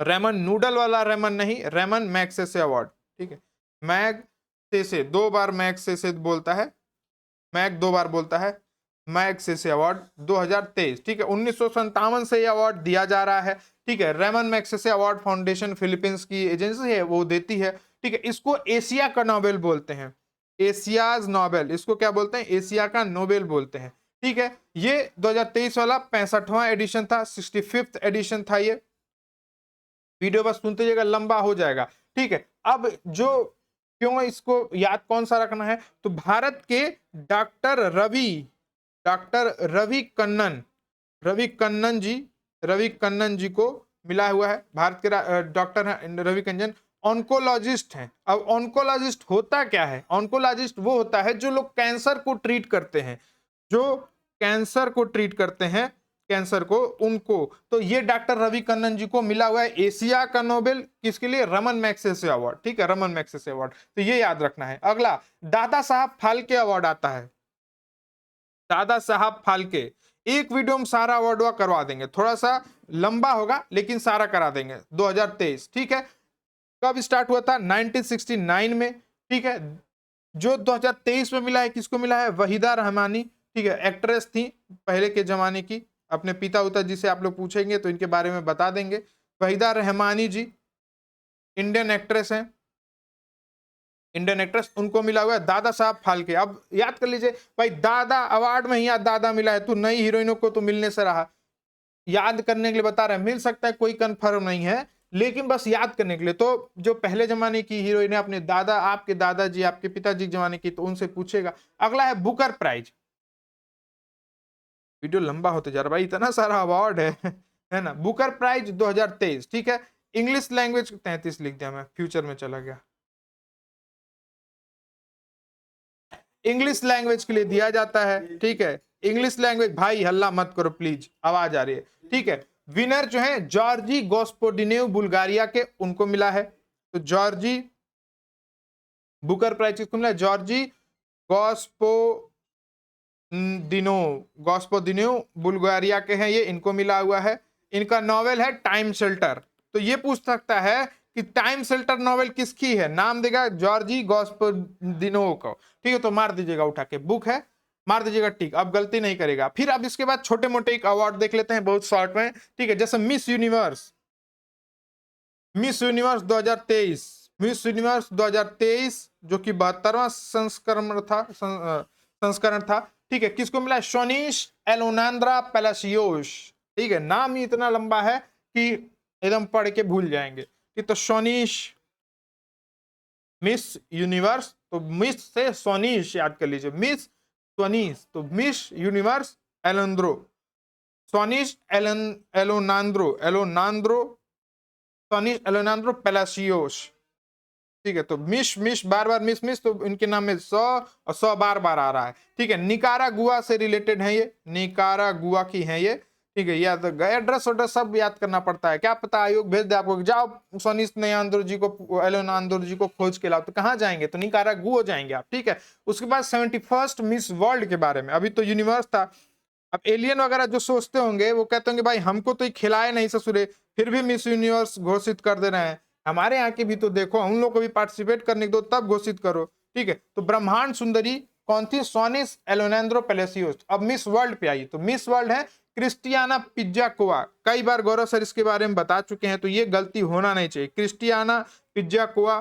ramen noodle वाला रेमन नहीं, रेमन मैग्सेसे अवार्ड। ठीक है, मैग से दो बार मैग से बोलता है, मैग दो बार बोलता है, मैग से अवार्ड 2023। ठीक है, 1957 से ये अवार्ड दिया जा रहा है। ठीक है, Ramon Magsaysay award foundation Philippines की एजेंसी है, वो देती है। ठीक है, इसको एशिया का नोबेल बोलते हैं, एशियाज नोबेल, इसको क्या बोलते हैं, एशिया का नोबेल बोलते हैं। ठीक है, ये 2023 वाला 65वां एडिशन था, 65th एडिशन था ये। वीडियो बस सुनते जाइएगा, लंबा हो जाएगा। ठीक है, अब जो क्यों इसको याद कौन सा रखना है, तो भारत के डॉक्टर रवि कन्नन, रवि कन्नन जी को मिला हुआ है। भारत के डॉक्टर हैं रवि कन्नन, ऑन्कोलॉजिस्ट हैं। अब ऑन्कोलॉजिस्ट होता क्या है, ऑन्कोलॉजिस्ट वो होता है जो लोग कैंसर को ट्रीट करते हैं, जो कैंसर को ट्रीट करते हैं, कैंसर को, उनको। तो ये डॉक्टर रवि कन्नन जी को मिला हुआ है एशिया का नोबेल, किसके लिए, रमन मैग्सेसे अवार्ड। ठीक है, रमन मैग्सेसे अवार्ड, तो ये याद रखना है। अगला दादा साहब फाल्के अवार्ड आता है, दादा साहब फाल्के। एक वीडियो में सारा अवार्ड करवा देंगे, थोड़ा सा लंबा होगा लेकिन सारा करा देंगे। 2023, ठीक है, कब स्टार्ट हुआ था, 1969 में। ठीक है, जो 2023 में मिला है, किसको मिला है, वहीदा रहमानी। ठीक है, एक्ट्रेस थी पहले के जमाने की, अपने पिता उता जी से आप लोग पूछेंगे तो इनके बारे में बता देंगे। वहीदा रहमानी जी इंडियन एक्ट्रेस हैं, इंडियन एक्ट्रेस, उनको मिला हुआ है दादा साहब फाल्के। अब याद कर लीजिए भाई, दादा अवार्ड में ही याद दादा मिला है, तो नई हीरोइनों को तो मिलने से रहा, याद करने के लिए बता रहे हैं, मिल सकता है, कोई कंफर्म नहीं है, लेकिन बस याद करने के लिए। तो जो पहले जमाने की हीरोइन है, अपने दादा, आपके दादाजी, आपके पिताजी जमाने की, तो उनसे पूछेगा। अगला है बुकर प्राइज, वीडियो लंबा होते जा रहा भाई, इतना सारा अवार्ड है ना। Booker Prize 2023। ठीक है, इंग्लिश लैंग्वेज 33 लिख दिया मैं, फ्यूचर में चला गया। इंग्लिश लैंग्वेज के लिए दिया जाता है। ठीक है, इंग्लिश लैंग्वेज, भाई हल्ला मत करो प्लीज, आवाज आ रही है। ठीक है, विनर जो है जॉर्जी गोस्पोडिनेव बुल्गारिया के, उनको मिला है। तो जॉर्जी बुकर प्राइज किसको मिला, जॉर्जी गॉस्पोदिनो बुल्गारिया के हैं ये, इनको मिला हुआ है। इनका नॉवेल है टाइम शेल्टर। तो ये पूछ सकता है कि टाइम शेल्टर नॉवेल किसकी है, नाम देगा जॉर्जी गॉस्पोदिनो को। ठीक है, तो मार दीजिएगा उठा के, बुक है, मार दीजिएगा टिक, अब गलती नहीं करेगा। फिर अब इसके बाद छोटे मोटे एक अवार्ड देख लेते हैं बहुत शॉर्ट में। ठीक है, जैसे miss universe, miss universe 2023, miss universe 2023 जो कि 72वां संस्करण था, संस्करण था। ठीक है, किसको मिला? सोनिश एलोनांद्रा पेलासियोस। ठीक है, नाम ही इतना लंबा है कि एकदम पढ़ के भूल जाएंगे। ठीक, तो सोनिश मिस यूनिवर्स, तो मिस से सोनिश याद कर लीजिए, मिस सोनिश, तो मिस यूनिवर्स एलोंद्रो, सोनिश एलोनांद्रो, सोनिश एलोनांद्रो पेलासियोस। ठीक है, तो मिश मिश बार बार मिस मिस, तो इनके नाम में सौ और सौ बार बार आ रहा है। ठीक है, निकारागुआ से रिलेटेड है ये, निकारागुआ की है ये। ठीक है, याद एड्रेस ऑड्रेस सब याद करना पड़ता है, क्या पता आयोग भेज दे आपको, जाओ सोनिस नयांद्रो जी को, एलोनांद्रो जी को खोज के लाओ, तो कहाँ जाएंगे? तो निकारागुआ जाएंगे आप। ठीक है, उसके बाद 71st मिस वर्ल्ड के बारे में, अभी तो यूनिवर्स था। अब एलियन वगैरह जो सोचते होंगे वो कहते होंगे भाई हमको तो खिलाए नहीं ससुरे, फिर भी मिस यूनिवर्स घोषित कर दे रहे हैं, हमारे यहाँ की भी तो देखो, हम लोग को भी पार्टिसिपेट करने दो, तब घोषित करो। ठीक है, तो ब्रह्मांड सुंदरी कौन थी? सोनिस एलोनांद्रो पेलासियोस। अब मिस वर्ल्ड पे आई, तो मिस वर्ल्ड है क्रिस्टियाना पिज्जाकोवा। कई बार गौरव सर इसके बारे में बता चुके हैं, तो ये गलती होना नहीं चाहिए। क्रिस्टियाना पिज्जाकोवा,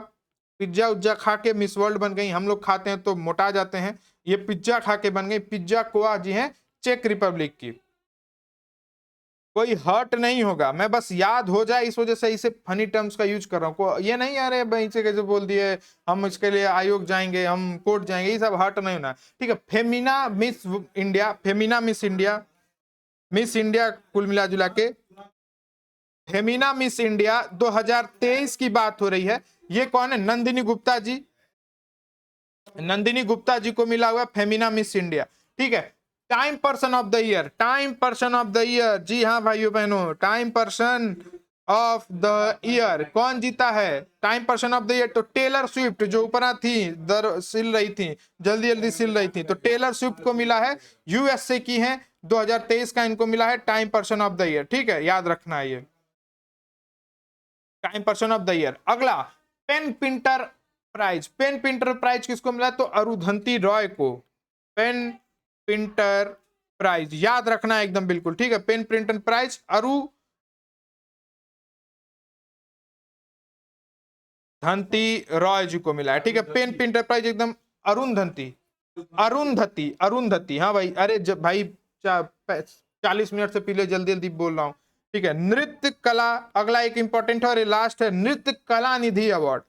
पिज्जा उज्जा खा के मिस वर्ल्ड बन गई। हम लोग खाते हैं तो मोटा जाते हैं, ये पिज्जा खा के बन गई। पिज्जाकोवा जी हैं चेक रिपब्लिक की। कोई हर्ट नहीं होगा, मैं बस याद हो जाए इस वजह से इसे फनी टर्म्स का यूज कर रहा हूँ। ये नहीं अरे भाई से कैसे बोल दिए, हम इसके लिए आयोग जाएंगे, हम कोर्ट जाएंगे, ये सब हर्ट नहीं होना। ठीक है, Femina miss India, Femina miss India, miss India कुल मिला जुला के फेमिना मिस इंडिया 2023 की बात हो रही है। ये कौन है? नंदिनी गुप्ता जी, नंदिनी गुप्ता जी को मिला हुआ फेमिना मिस इंडिया। ठीक है, Time person of the year, Time person of the year, जी हाँ भाइयों बहनों, Time person of the year कौन जीता है? Time person of the year तो टेलर स्विफ्ट, जो ऊपर थी दर सिल रही थी, जल्दी जल्दी सिल रही थी, तो टेलर स्विफ्ट को मिला है, यूएसए की है, 2023 का इनको मिला है Time person of the year. ठीक है, याद रखना है ये Time person of the year. अगला PEN Pinter prize, PEN Pinter prize किसको मिला? तो अरुधंती रॉय को पेन पिंटर प्राइज याद रखना है एकदम बिल्कुल। ठीक है, पेन प्रिंटर प्राइज अरुधंती रॉय जी को मिला है। ठीक है, पेन प्रिंटर प्राइज एकदम अरुंधति, अरुंधति, अरुंधति, हाँ भाई, अरे जब भाई 40 मिनट से पहले जल्दी जल्दी बोल रहा हूं। ठीक है, नृत्य कला अगला एक इंपॉर्टेंट है और ये लास्ट है, नृत्य कला निधि अवार्ड।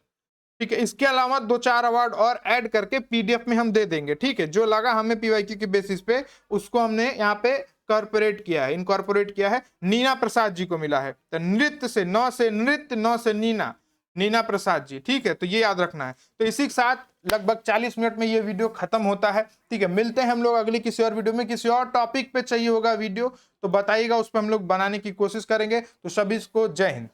ठीक है, इसके अलावा 2-4 अवार्ड और ऐड करके पीडीएफ में हम दे देंगे। ठीक है, जो लगा हमें पीवाईक्यू की बेसिस पे उसको हमने यहाँ पे कॉर्पोरेट किया है, इनकॉर्पोरेट किया है। नीना प्रसाद जी को मिला है, तो नृत्य से नौ से नृत्य, नौ से नीना, नीना प्रसाद जी। ठीक है, तो ये याद रखना है। तो इसी के साथ लगभग 40 मिनट में ये वीडियो खत्म होता है। ठीक है, मिलते हैं हम लोग अगली किसी और वीडियो में, किसी और टॉपिक पे चाहिए होगा वीडियो तो बताइएगा, उस पर हम लोग बनाने की कोशिश करेंगे। तो सभी को जय हिंद।